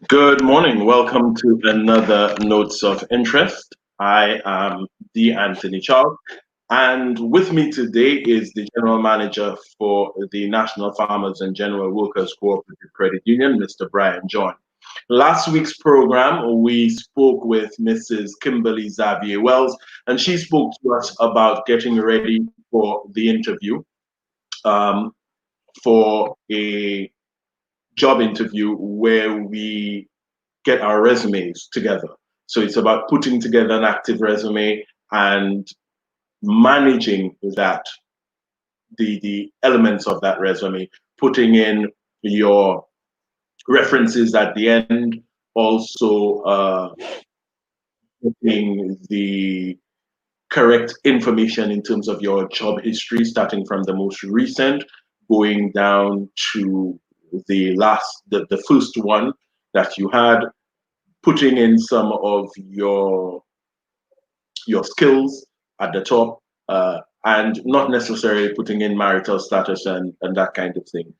Good morning. Welcome to another Notes of Interest. I am D. Anthony Charles, and with me today is the General Manager for the National Farmers and General Workers Cooperative Credit Union, Mr. Brian John. Last week's program, we spoke with Mrs. Kimberly Xavier Wells, and she spoke to us about getting ready for the interview um, for a job interview where we get our resumes together. So it's about putting together an active resume and managing the elements of that resume, putting in your references at the end, also putting the correct information in terms of your job history, starting from the most recent, going down to the first one that you had, putting in some of your skills at the top, and not necessarily putting in marital status and that kind of thing.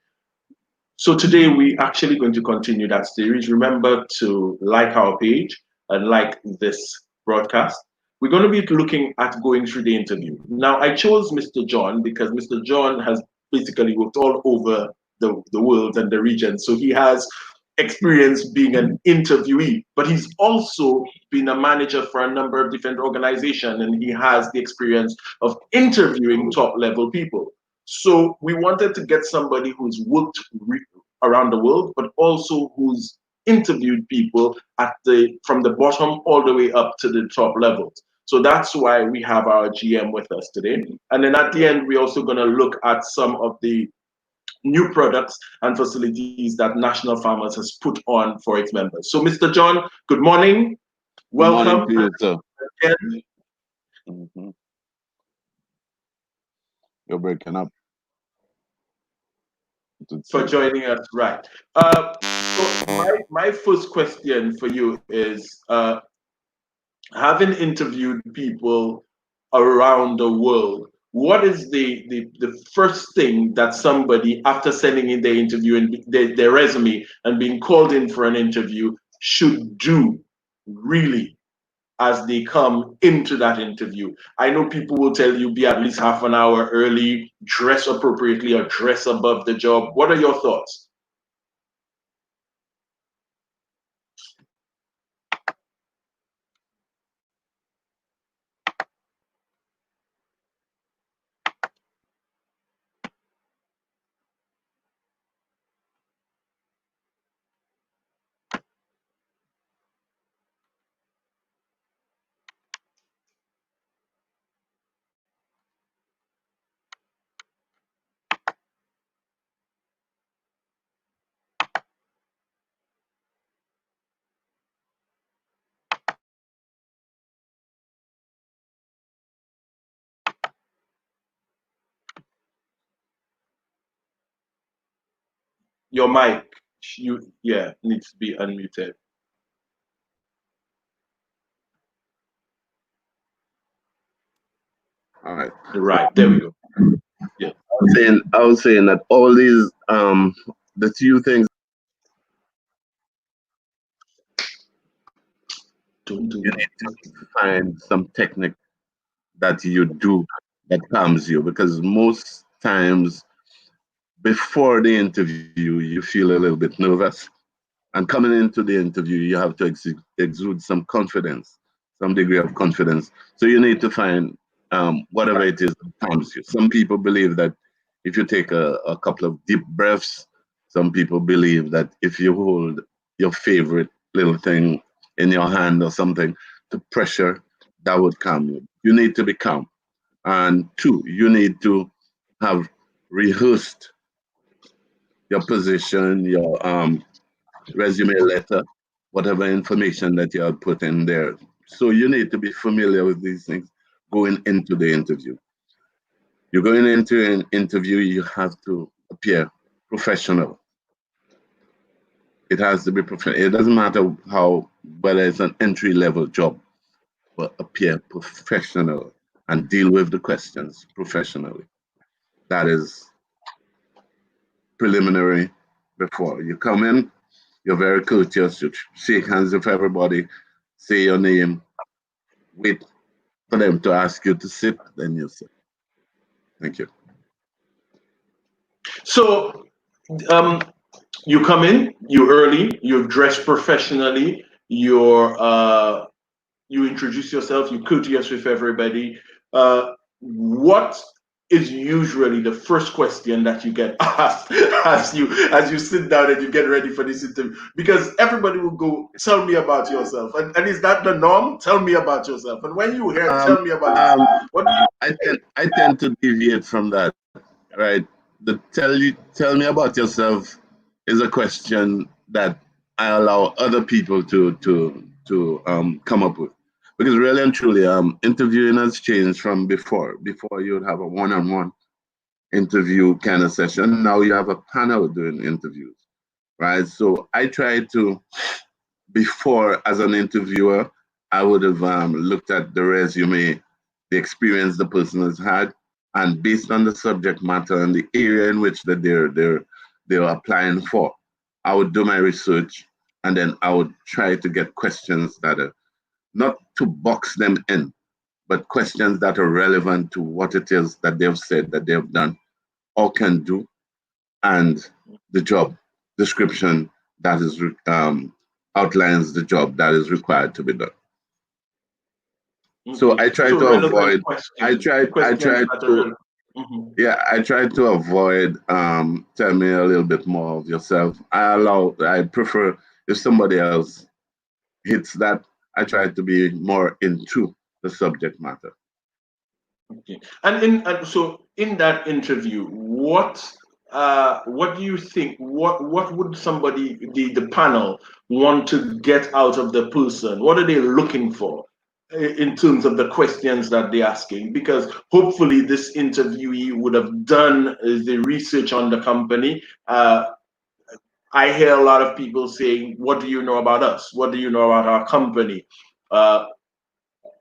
So today we actually going to continue that series. Remember to like our page and like this broadcast. We're going to be looking at going through the interview. Now, I chose Mr. John because Mr. John has basically worked all over the world and the region. So he has experience being an interviewee, but he's also been a manager for a number of different organizations and he has the experience of interviewing top level people. So we wanted to get somebody who's worked around the world, but also who's interviewed people at the from the bottom all the way up to the top levels. So that's why we have our GM with us today. And then at the end, we're also going to look at some of the new products and facilities that National Farmers has put on for its members. So, Mr. John, good morning. Good morning Welcome to you, sir. again hmm You're breaking up. for joining us. Right. So my first question for you is having interviewed people around the world, what is the first thing that somebody, after sending in their interview and their resume and being called in for an interview, should do really as they come into that interview? I know people will tell you be at least half an hour early, dress appropriately, or dress above the job. What are your thoughts? Your mic, needs to be unmuted. All right. Right, there we go. Yeah. I was saying that all these the few things Don't do you that. need to find some technique that you do that calms you, because most times before the interview you feel a little bit nervous, and coming into the interview you have to exude some confidence, some degree of confidence. So you need to find whatever it is that calms you. Some people believe that if you take a couple of deep breaths, some people believe that if you hold your favorite little thing in your hand or something to pressure, that would calm you. You need to be calm. And two, you need to have rehearsed your position, your resume letter, whatever information that you have put in there. So you need to be familiar with these things going into the interview. You're going into an interview, you have to appear professional. It has to be professional. It doesn't matter how, whether it's an entry level job, but appear professional and deal with the questions professionally. That is preliminary before you come in. You're very courteous. You shake hands with everybody, say your name, wait for them to ask you to sit, then you sit. Thank you. So, you come in, you early, you're dressed professionally, you introduce yourself, you courteous with everybody. What is usually the first question that you get asked as you sit down and you get ready for this interview? Because everybody will go, tell me about yourself. And is that the norm? Tell me about yourself. And when you hear tell me about yourself, what do you I tend to deviate from that, right? The tell me about yourself is a question that I allow other people to come up with. Because really and truly, interviewing has changed from before. Before you would have a one-on-one interview kind of session. Now you have a panel doing interviews, right? So I try to, before as an interviewer, I would have looked at the resume, the experience the person has had, and based on the subject matter and the area in which that they're applying for, I would do my research, and then I would try to get questions that are not to box them in, but questions that are relevant to what it is that they've said that they've done or can do, and the job description that is outlines the job that is required to be done. So I try to avoid. I try to. Yeah, I try to avoid. Tell me a little bit more of yourself. I prefer if somebody else hits that. I try to be more into the subject matter. Okay. And so in that interview, what do you think? What would somebody, the panel, want to get out of the person? What are they looking for in terms of the questions that they're asking? Because hopefully this interviewee would have done the research on the company. I hear a lot of people saying, "What do you know about us? What do you know about our company?"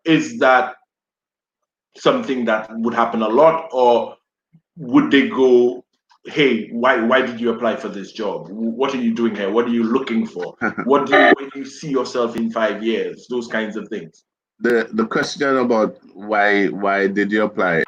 Is that something that would happen a lot, or would they go, hey, why did you apply for this job? What are you doing here? What are you looking for? Where do you see yourself in 5 years? Those kinds of things. The question about why did you apply?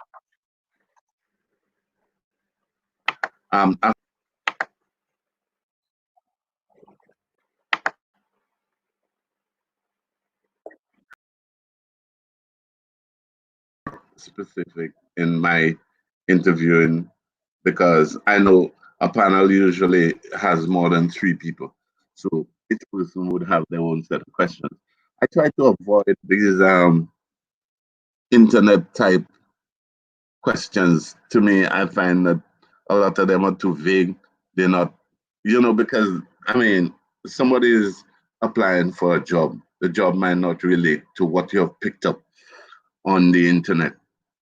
Specific in my interviewing, because I know a panel usually has more than 3 people, so each person would have their own set of questions. I try to avoid these internet type questions. To me, I find that a lot of them are too vague. They're not, because I mean, somebody is applying for a job. The job might not relate to what you have picked up on the internet.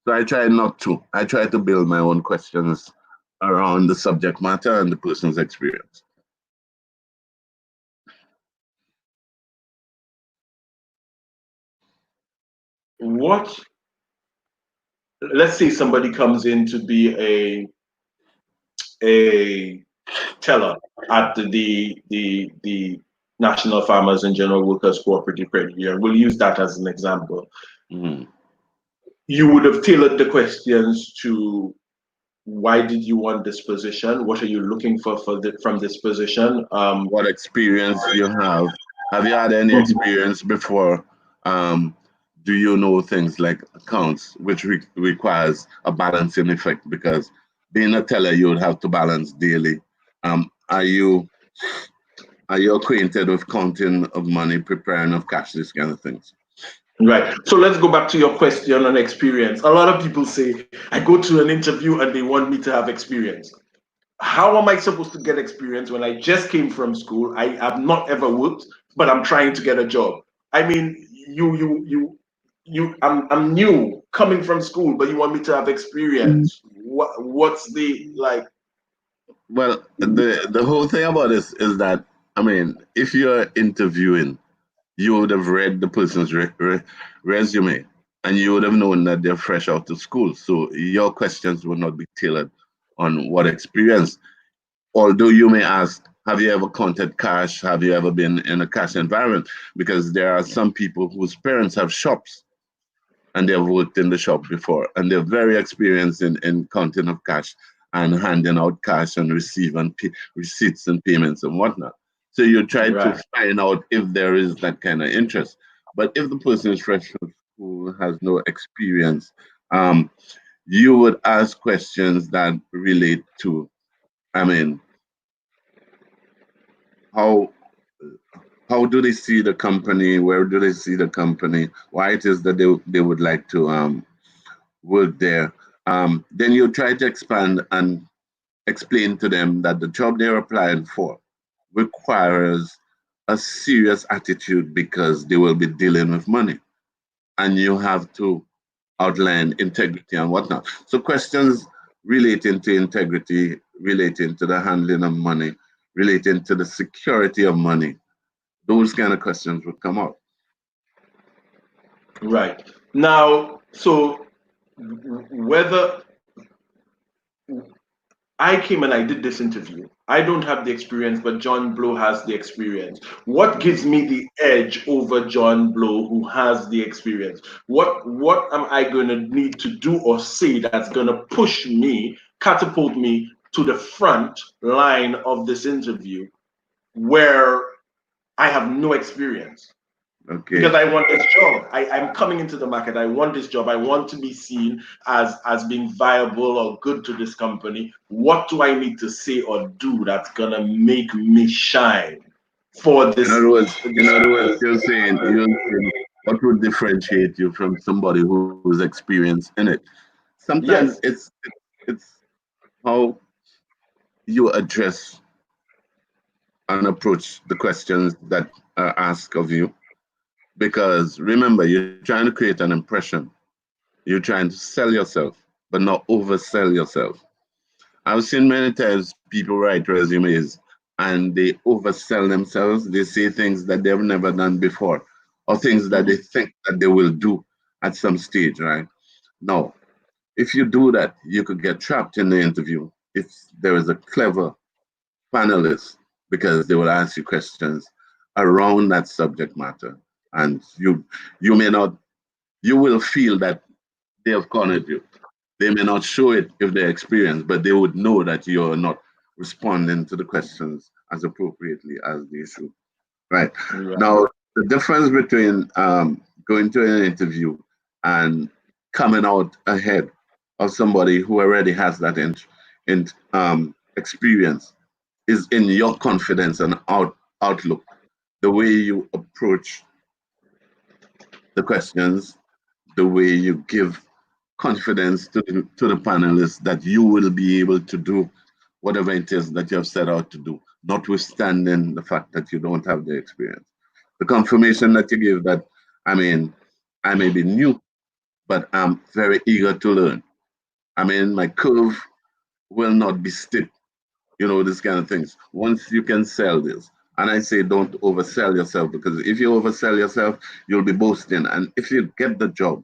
So I try not to. I try to build my own questions around the subject matter and the person's experience. Let's say somebody comes in to be a teller at the National Farmers and General Workers Cooperative Credit Union. We'll use that as an example. Mm-hmm. You would have tailored the questions to, why did you want this position? What are you looking for from this position? What experience you have? Have you had any experience before? Do you know things like accounts, which requires a balancing effect? Because being a teller, you would have to balance daily. Are you acquainted with counting of money, preparing of cash, these kind of things? Right. So let's go back to your question on experience. A lot of people say, I go to an interview and they want me to have experience. How am I supposed to get experience when I just came from school? I have not ever worked, but I'm trying to get a job. I mean, I'm new coming from school, but you want me to have experience. What's the like? Well, the whole thing about this is that, I mean, if you're interviewing, you would have read the person's resume, and you would have known that they're fresh out of school. So your questions would not be tailored on what experience. Although you may ask, Have you ever counted cash? Have you ever been in a cash environment? Because there are some people whose parents have shops and they've worked in the shop before and they're very experienced in counting of cash and handing out cash and receiving receipts and payments and whatnot. So you try to Right. find out if there is that kind of interest. But if the person is fresh from school, has no experience, um, you would ask questions that relate to, I mean, how how do they see the company? Where do they see the company? Why it is that they would like to work there? Then you try to expand and explain to them that the job they're applying for requires a serious attitude because they will be dealing with money, and you have to outline integrity and whatnot. So questions relating to integrity, relating to the handling of money, relating to the security of money, those kind of questions would come up. Right. Now, so whether I came and I did this interview, I don't have the experience, but John Blow has the experience. What gives me the edge over John Blow, who has the experience? What am I going to need to do or say that's going to push me, catapult me to the front line of this interview where I have no experience? Okay. Because I want this job. I'm coming into the market. I want this job. I want to be seen as being viable or good to this company. What do I need to say or do that's gonna make me shine for In other words, you're saying what would differentiate you from somebody who's experienced in it. Sometimes yes. it's how you address and approach the questions that are asked of you. Because remember, you're trying to create an impression. You're trying to sell yourself, but not oversell yourself. I've seen many times people write resumes and they oversell themselves. They say things that they've never done before or things that they Mhm. think that they will do at some stage, right? No. If you do that, you could get trapped in the interview if there is a clever panelist because they will ask you questions around that subject matter. And you may not, you will feel that they have cornered you. They may not show it if they're experienced, but they would know that you're not responding to the questions as appropriately as they should. Right. Right. Now, the difference between going to an interview and coming out ahead of somebody who already has that experience is in your confidence and outlook, the way you approach the questions, the way you give confidence to the panelists that you will be able to do whatever it is that you have set out to do, notwithstanding the fact that you don't have the experience. The confirmation that you give that, I mean, I may be new, but I'm very eager to learn. I mean, my curve will not be steep, this kind of things. Once you can sell this, and I say don't oversell yourself because if you oversell yourself, you'll be boasting. And if you get the job,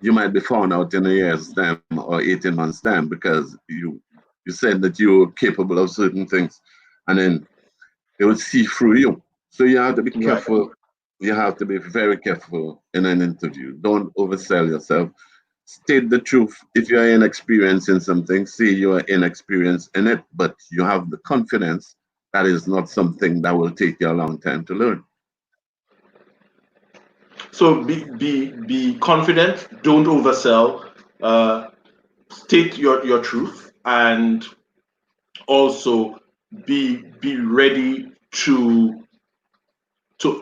you might be found out in a year's time or 18 months' time because you said that you were capable of certain things, and then they would see through you. So you have to be Right. careful. You have to be very careful in an interview. Don't oversell yourself. State the truth. If you're inexperienced in something, say you are inexperienced in it, but you have the confidence. That is not something that will take you a long time to learn. So be confident. Don't oversell. Uh, State your truth, and also be ready to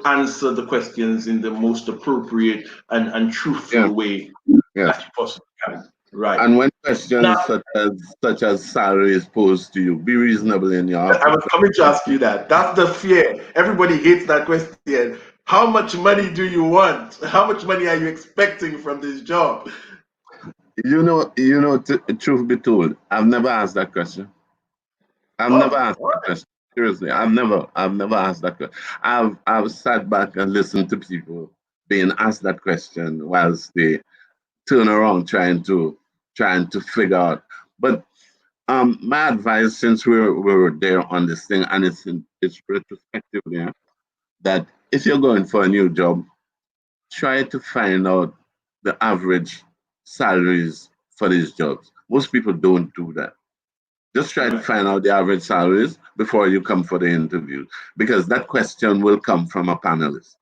answer the questions in the most appropriate and Yeah. truthful way that Yes. you possibly can. Right. And when Now, questions such as salary is posed to you, be reasonable in your I was approach. coming to ask you that. That's the fear. Everybody hates that question. How much money do you want? How much money are you expecting from this job? Truth be told, I've never asked that question. I've never Oh, asked all that question. Seriously, I've never asked that question. I've sat back and listened to people being asked that question whilst they turn around trying to figure out. But My advice, since we were there on this thing, and it's retrospective, yeah, that if you're going for a new job, try to find out the average salaries for these jobs. Most people don't do that. Just try to Right. find out the average salaries before you come for the interview, because that question will come from a panelist.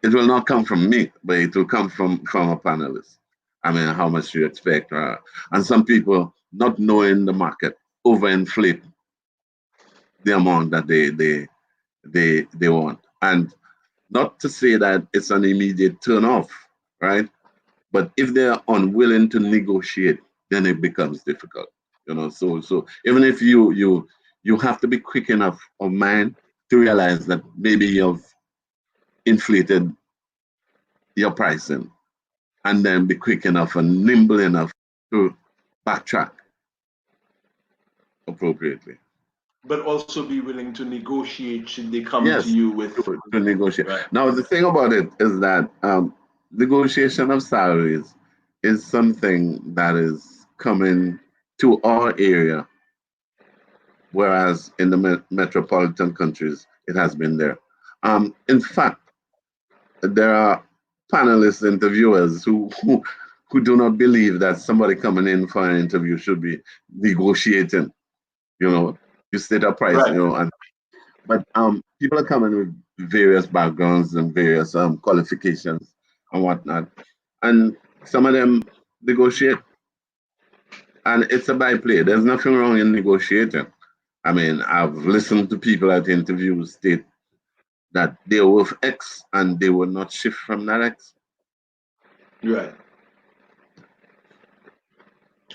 It will not come from me, but it will come from a panelist. I mean, how much you expect, and some people not knowing the market overinflate the amount that they want, and not to say that it's an immediate turn off, right? But if they're unwilling to negotiate, then it becomes difficult. So even if you have to be quick enough of mind to realize that maybe you've inflated your pricing, and then be quick enough and nimble enough to backtrack appropriately. But also be willing to negotiate should they come to Yes, you with. to negotiate. Right. Now, the thing about it is that negotiation of salaries is something that is coming to our area, whereas in the metropolitan countries, it has been there. In fact, there are panelist interviewers who do not believe that somebody coming in for an interview should be negotiating. You state a price, Right. but people are coming with various backgrounds and various qualifications and whatnot, and some of them negotiate, and it's a byplay. There's nothing wrong in negotiating. I mean, I've listened to people at interviews state that they were worth X and they will not shift from that X. Right.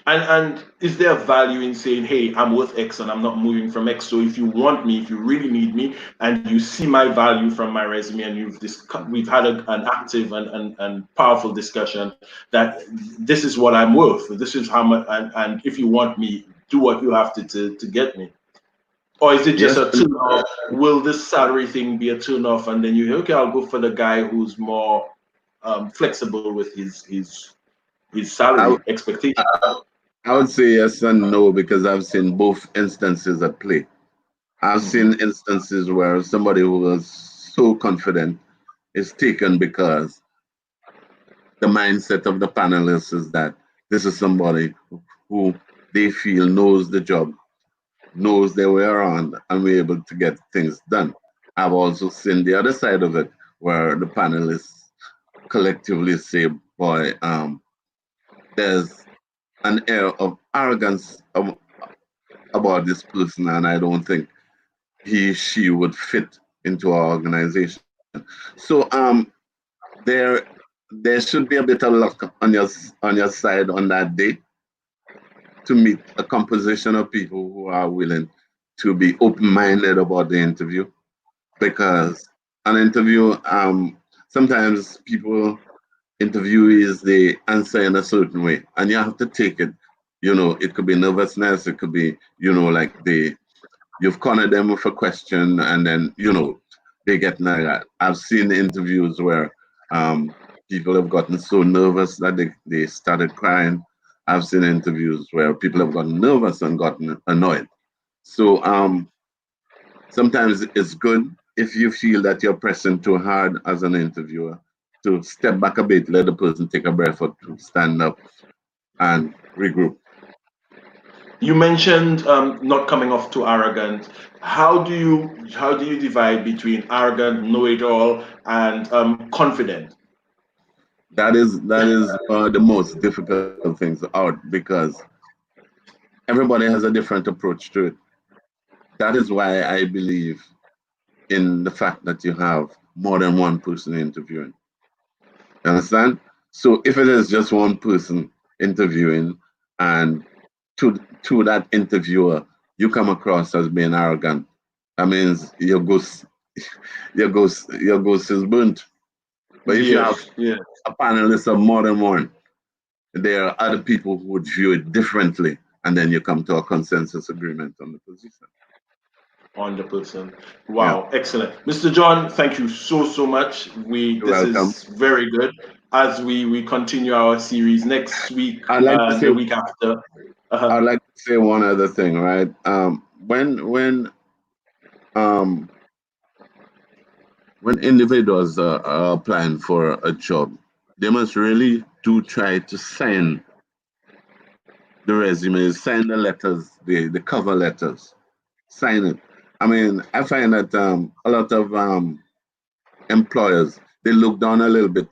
And is there value in saying, hey, I'm worth X and I'm not moving from X? So if you want me, if you really need me, and you see my value from my resume, and we've had an active and powerful discussion that this is what I'm worth, this is how much, and if you want me, do what you have to get me. Or is it just Yes, a turn off? Will this salary thing be a turn off? And then you, okay, I'll go for the guy who's more flexible with his I, salary expectation. I would say yes and no, because I've seen both instances at play. I've Mhm. seen instances where somebody who was so confident is taken because the mindset of the panelists is that this is somebody who they feel knows the job, knows their way around, and we're able to get things done. I've also seen the other side of it, where the panelists collectively say, boy, there's an air of arrogance about this person, and I don't think she would fit into our organization. So there there should be a bit of luck on your side on that day to meet a composition of people who are willing to be open-minded about the interview, because an interview, sometimes people, interviewees, they answer in a certain way, and you have to take it. It could be nervousness, it could be, like you've cornered them with a question, and then they get like that. I've seen interviews where people have gotten so nervous that they started crying. I've seen interviews where people have gotten nervous and gotten annoyed. So sometimes it's good, if you feel that you're pressing too hard as an interviewer, to step back a bit, let the person take a breath or to stand up and regroup. You mentioned not coming off too arrogant. How do you divide between arrogant, know-it-all, and confident? That is one of the most difficult things out, because everybody has a different approach to it. That is why I believe in the fact that you have more than one person interviewing. You understand? So if it is just one person interviewing, and to that interviewer you come across as being arrogant, that means your ghost is burnt. But if you have Yes, yes, a panelist of more than one, there are other people who would view it differently, and then you come to a consensus agreement on the position. 100%. Yeah, Wow, excellent, Mr. John. Thank you so much. you're This welcome. is very good. As we continue our series next week I'd like to and say the week after. Uh-huh. I'd like to say one other thing, right? Um, when individuals are applying for a job, they must really do try to sign the resumes, sign the letters, the cover letters, sign it. I mean, I find that a lot of employers, they look down a little bit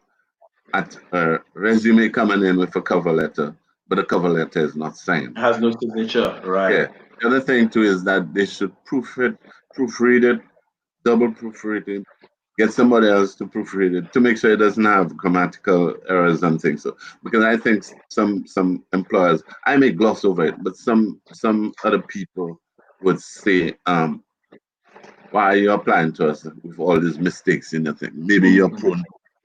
at a resume coming in with a cover letter, but the cover letter is not signed. Has no signature, right? Yeah. The other thing too is that they should proofread it, double proofread it, get somebody else to proofread it to make sure it doesn't have grammatical errors and things. So because I think some employers, I may gloss over it, but some other people would say, why are you applying to us with all these mistakes in the thing? Maybe you're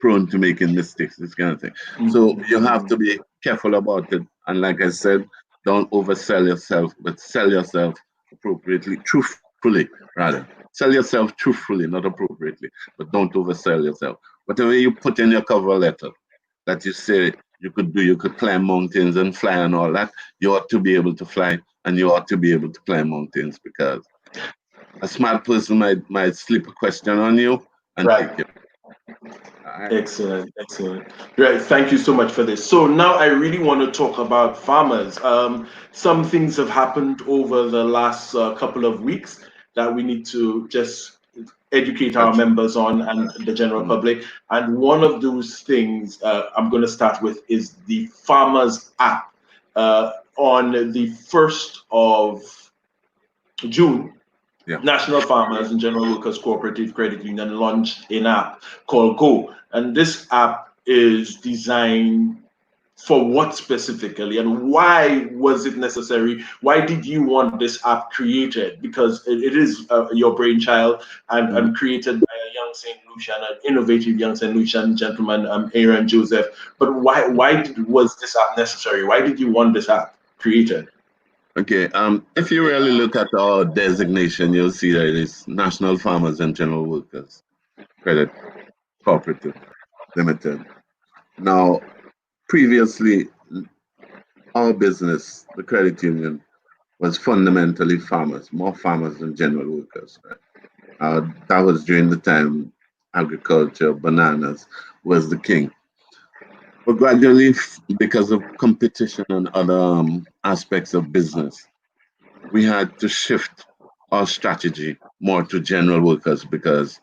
prone to making mistakes, this kind of thing. So you have to be careful about it. And like I said, don't oversell yourself, but sell yourself appropriately, truthfully, rather. Sell yourself truthfully, not appropriately, but don't oversell yourself. Whatever you put in your cover letter that you say you could do, you could climb mountains and fly and all that, you ought to be able to fly and you ought to be able to climb mountains because a smart person might slip a question on you and Right. trick you. All right. Excellent, excellent. Right, thank you so much for this. So now I really want to talk about farmers. Some things have happened over the last couple of weeks that we need to just educate our That's members on and the general public. And one of those things I'm going to start with is the Farmers app. On the 1st of June, yeah. National Farmers and General Workers Cooperative Credit Union launched an app called Go. And this app is designed for what specifically, and why was it necessary? Why did you want this app created? Because it is your brainchild and created by a young St. Lucian, an innovative young St. Lucian gentleman, Aaron Joseph. But was this app necessary? Why did you want this app created? Okay. If you really look at our designation, you'll see that it's National Farmers and General Workers Credit Cooperative Limited. Now, previously, our business, the credit union, was fundamentally farmers, more farmers than general workers. Right? That was during the time agriculture, bananas was the king. But gradually, because of competition and other aspects of business, we had to shift our strategy more to general workers because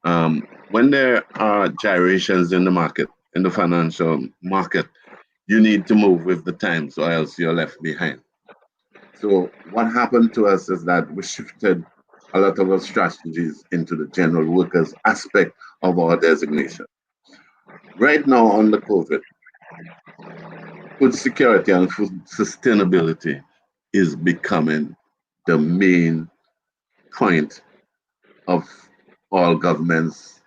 when there are gyrations in the market, in the financial market, you need to move with the times or else you're left behind. So what happened to us is that we shifted a lot of our strategies into the general workers aspect of our designation. Right now under COVID, food security and food sustainability is becoming the main point of all governments,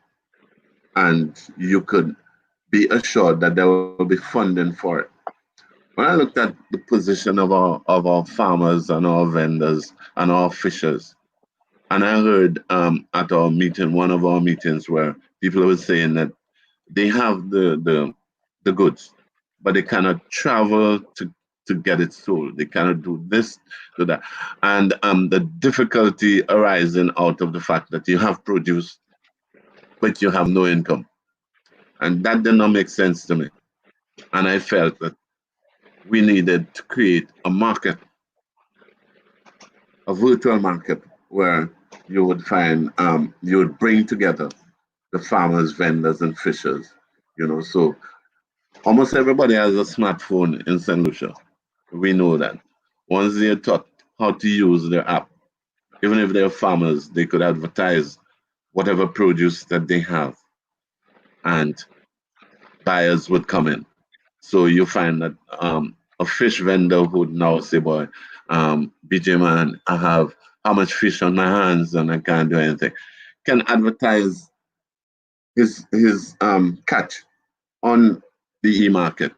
and you could be assured that there will be funding for it. When I looked at the position of our farmers and our vendors and our fishers, and I heard at our meeting, one of our meetings, where people were saying that they have the goods, but they cannot travel to get it sold. They cannot do this, do that, and the difficulty arising out of the fact that you have produce, but you have no income, and that did not make sense to me. And I felt that we needed to create a market, a virtual market, where you would find you would bring together the farmers, vendors, and fishers. So almost everybody has a smartphone in St. Lucia. We know that. Once they're taught how to use their app, even if they're farmers, they could advertise whatever produce that they have, and buyers would come in. So you find that a fish vendor would now say, boy, BJ man, I have how much fish on my hands and I can't do anything. Can advertise his catch on the e-market.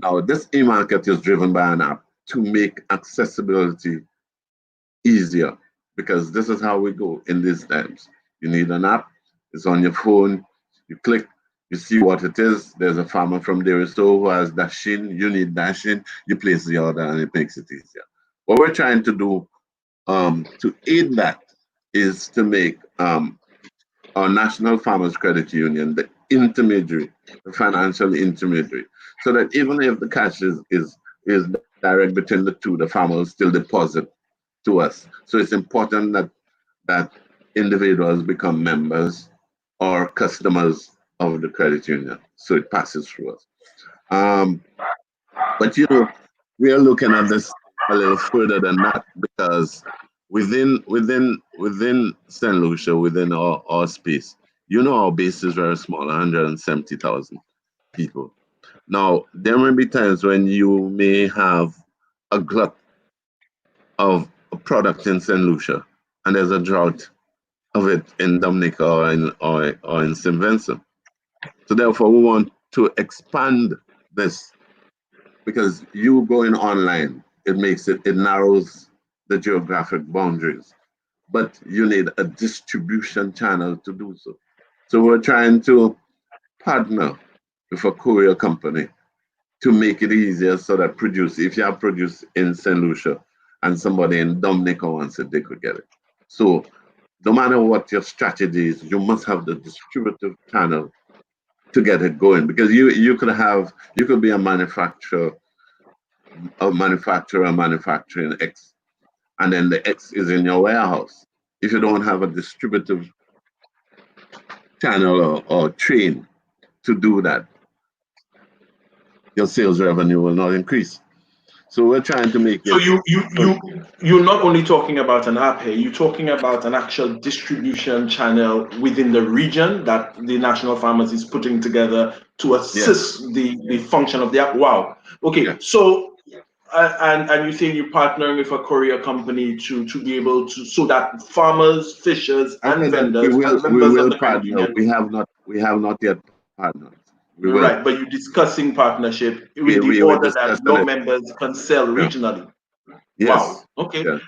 Now, this e-market is driven by an app to make accessibility easier, because this is how we go in these times. You need an app, it's on your phone, you click, you see what it is. There's a farmer from Deriso who has Dashin, you need Dashin, you place the order and it makes it easier. What we're trying to do to aid that is to make our National Farmers Credit Union the intermediary, the financial intermediary, so that even if the cash is direct between the two, the farmer will still deposit to us. So it's important that individuals become members or customers of the credit union, so it passes through us. Um, but we are looking at this a little further than that, because within St. Lucia, within our space, our base is very small, 170,000 people. Now, there may be times when you may have a glut of a product in St. Lucia, and there's a drought of it in Dominica or in St. Vincent. So therefore, we want to expand this, because you going online, it narrows the geographic boundaries, but you need a distribution channel to do so. So we're trying to partner with a courier company to make it easier, so that if you have produce in St. Lucia and somebody in Dominica wants it, they could get it. So no matter what your strategy is, you must have the distributive channel to get it going, because you could be a manufacturer manufacturing X, and then the X is in your warehouse. If you don't have a distributive channel or train to do that, your sales revenue will not increase. So we're trying to make So it. you're not only talking about an app here, you're talking about an actual distribution channel within the region that the National Farmers is putting together to assist the function of the app. Wow. Okay. Yeah. So and you're saying you're partnering with a courier company to be able to, so that farmers, fishers, and vendors and members of the credit union. We have not yet partnered. We will. Right, but you're discussing partnership with the order that your members can sell regionally. Yes. Wow. Okay. Yeah.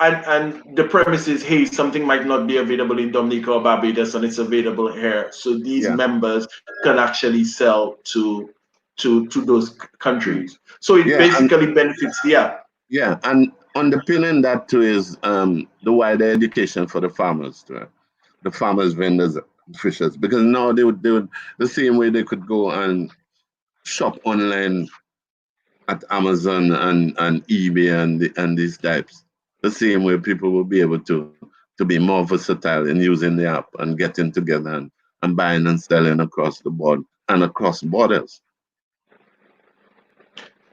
And the premise is, hey, something might not be available in Dominica or Barbados, and it's available here, so these members can actually sell to those countries. So it basically benefits the app. Yeah, and underpinning that too is the wider education for the farmers too, the farmers, vendors, fishers, because now they would the same way they could go and shop online at Amazon and eBay and these types. The same way people will be able to be more versatile in using the app and getting together and buying and selling across the board and across borders.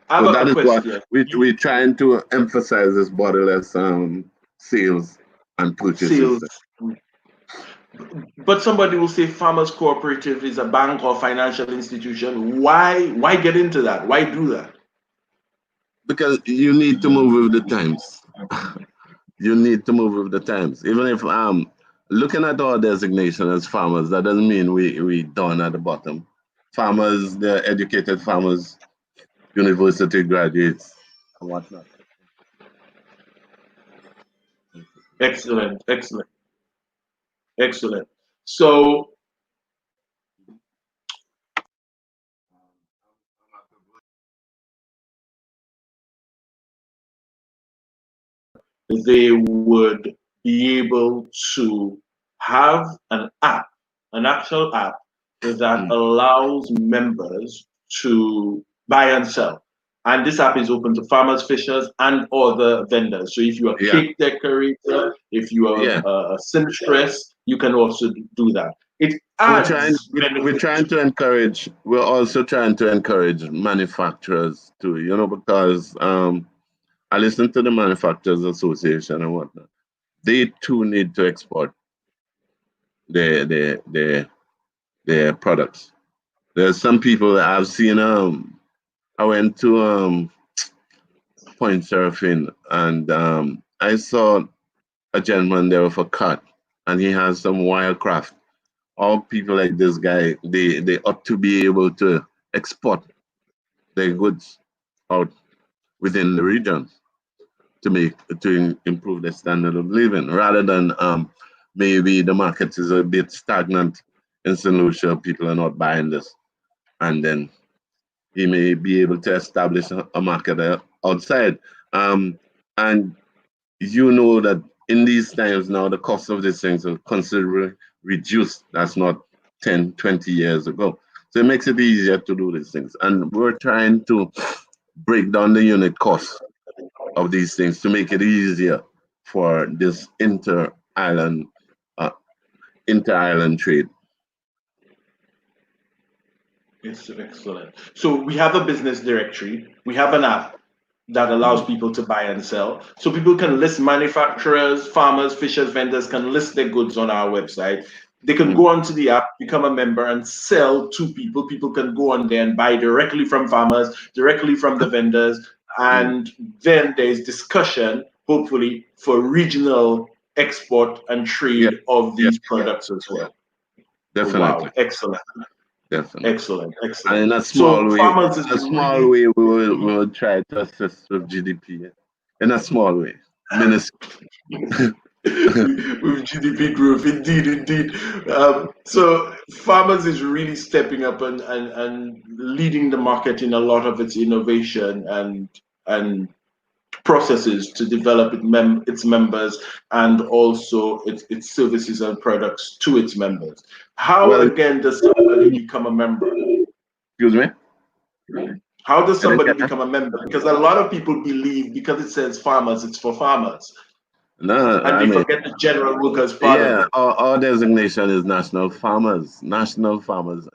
So that is what we're trying to emphasize: this borderless sales and purchases. But somebody will say Farmers Cooperative is a bank or financial institution. Why get into that? Why do that? Because you need to move with the times. You need to move with the times. Even if looking at our designation as farmers, that doesn't mean we down at the bottom. Farmers, they're educated farmers, university graduates, and whatnot. Excellent. So they would be able to have an actual app that allows members to buy and sell. And this app is open to farmers, fishers, and other vendors. So if you're a cake decorator, if you are a seamstress, you can also do that. We're also trying to encourage manufacturers too, because I listen to the Manufacturers Association and whatnot. They too need to export their products. There's some people that I've seen. I went to Point Surfing, and I saw a gentleman there with a cart, and he has some wildcraft. All people like this guy, they ought to be able to export their goods out within the region to improve the standard of living, rather than maybe the market is a bit stagnant in St. Lucia, people are not buying this, and then he may be able to establish a market outside. And you know that in these times now, the cost of these things are considerably reduced. That's not 10, 20 years ago. So it makes it easier to do these things. And we're trying to break down the unit cost of these things to make it easier for this uh, inter-island trade. It's excellent. So we have a business directory. We have an app that allows people to buy and sell. So people can list manufacturers, farmers, fishers, vendors can list their goods on our website. They can go onto the app, become a member, and sell to people. People can go on there and buy directly from farmers, directly from the vendors. And then there's discussion, hopefully, for regional export and Yeah, trade of yeah, these products as well. definitely, Wow, excellent. definitely. Excellent, And excellent. in a small So way, farmers is really we will try to assist with GDP in a small way, minuscule. with GDP growth, indeed, indeed. So farmers is really stepping up and leading the market in a lot of its innovation and processes to develop its members and also its services and products to its members. How Well, again does somebody become a member? excuse me. How does I didn't somebody get that. become a member? Because a lot of people believe because it says farmers, it's for farmers, No, and I they mean, forget the general workers part of yeah, it. our designation is national farmers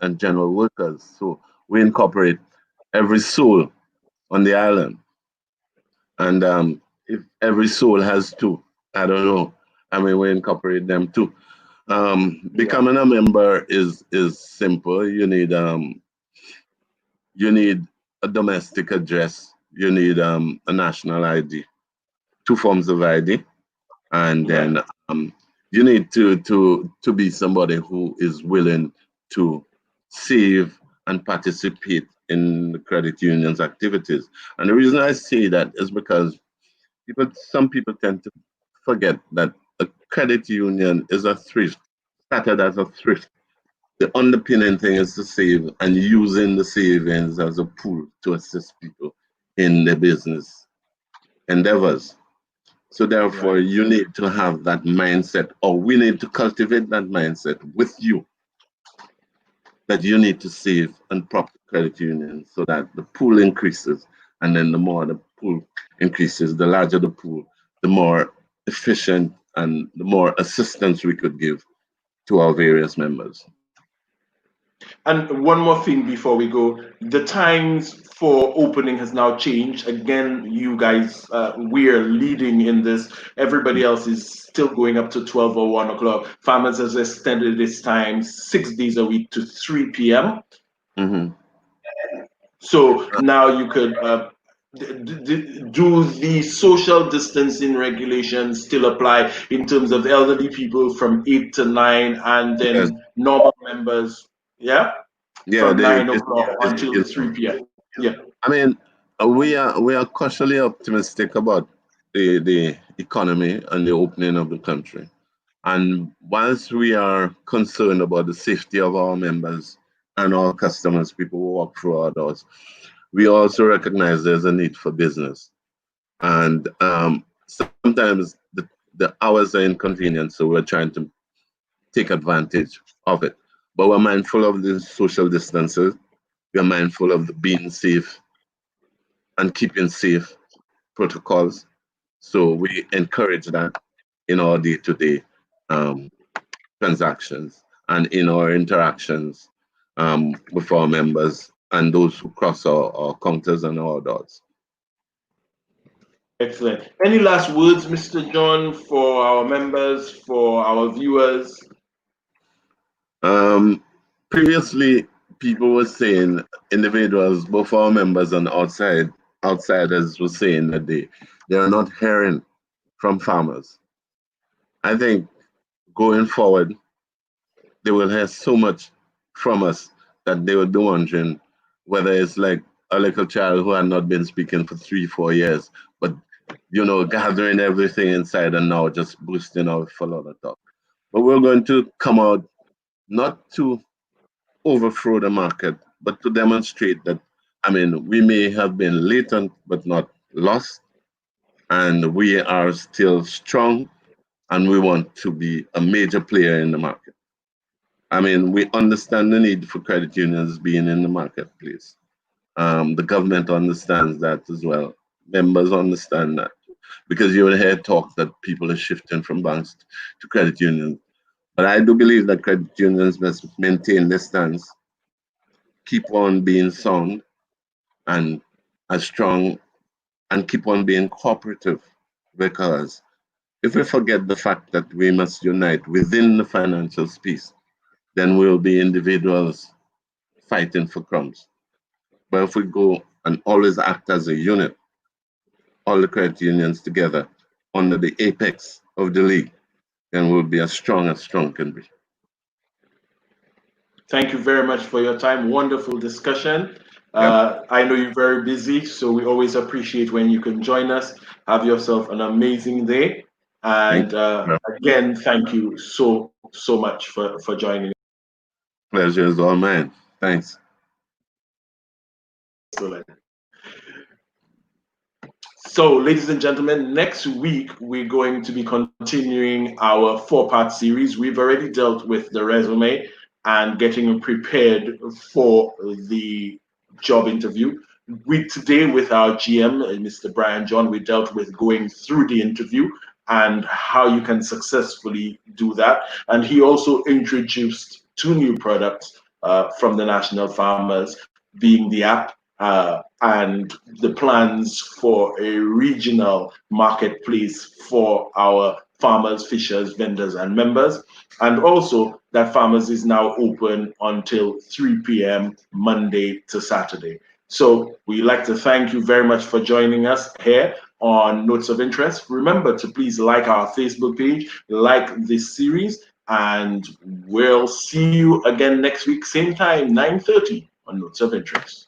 and general workers. So we incorporate every soul on the island. And if every soul has two, I don't know. I mean, we incorporate them too. Yeah, Becoming a member is simple. You need a domestic address. You need a national ID, two forms of ID, and yeah, then you need to be somebody who is willing to save and participate in the credit union's activities. And the reason I say that is because some people tend to forget that a credit union is a thrift, started as a thrift. The underpinning thing is to save and using the savings as a pool to assist people in their business endeavors. So therefore, right. you need to have that mindset, or we need to cultivate that mindset with you, that you need to save and prop the credit union so that the pool increases. And then the more the pool increases, the larger the pool, the more efficient and the more assistance we could give to our various members. And one more thing before we go, the times for opening has now changed. Again, you guys, we're leading in this. Everybody else is still going up to 12 or 1 o'clock. Farmers has extended its time 6 days a week to 3 p.m. Mm-hmm. So now you could do the social distancing regulations still apply in terms of elderly people from 8 to 9 and Yes, then normal members, yeah, yeah, from they, 9 o'clock until you know, 3 p.m. Yeah, I mean, we are cautiously optimistic about the economy and the opening of the country. And whilst we are concerned about the safety of our members and our customers, people who walk through our doors, we also recognize there's a need for business. And sometimes the hours are inconvenient, so we're trying to take advantage of it. But we're mindful of the social distances, we're mindful of the being safe and keeping safe protocols. So we encourage that in our day-to-day um, transactions and in our interactions with our members and those who cross our counters and our doors. excellent. Any last words, Mr. John, for our members, for our viewers? Um, Previously, people were saying, individuals, both our members and outsiders were saying that they are not hearing from farmers. I think going forward, they will hear so much from us that they would be wondering whether it's like a little child who had not been speaking for 3, 4 years, but gathering everything inside and now just boosting out for a lot of talk. But we're going to come out not to overthrow the market, but to demonstrate that, I mean, we may have been latent but not lost. and we are still strong, and we want to be a major player in the market. I mean, we understand the need for credit unions being in the marketplace. The government understands that as well. Members understand that because you will hear talk that people are shifting from banks to credit unions. But I do believe that credit unions must maintain their stance, keep on being sound and as strong, and keep on being cooperative. Because if we forget the fact that we must unite within the financial space, then we'll be individuals fighting for crumbs. But if we go and always act as a unit, all the credit unions together under the apex of the league, then we'll be as strong can be. Thank you very much for your time. Wonderful discussion. Yep. I know you're very busy, so we always appreciate when you can join us. Have yourself an amazing day. And again, thank you so much for joining. Pleasure is all mine. Thanks. Excellent. So, ladies and gentlemen, next week we're going to be continuing our 4-part series. We've already dealt with the resume and getting prepared for the job interview. Today with our GM, Mr. Brian John, we dealt with going through the interview and how you can successfully do that. And he also introduced 2 new products from the National Farmers, being the app and the plans for a regional marketplace for our farmers, fishers, vendors, and members. And also that Farmers is now open until 3 p.m. Monday to Saturday. So we'd like to thank you very much for joining us here on Notes of Interest. Remember to please like our Facebook page, like this series, and we'll see you again next week, same time, 9:30 on Notes of Interest.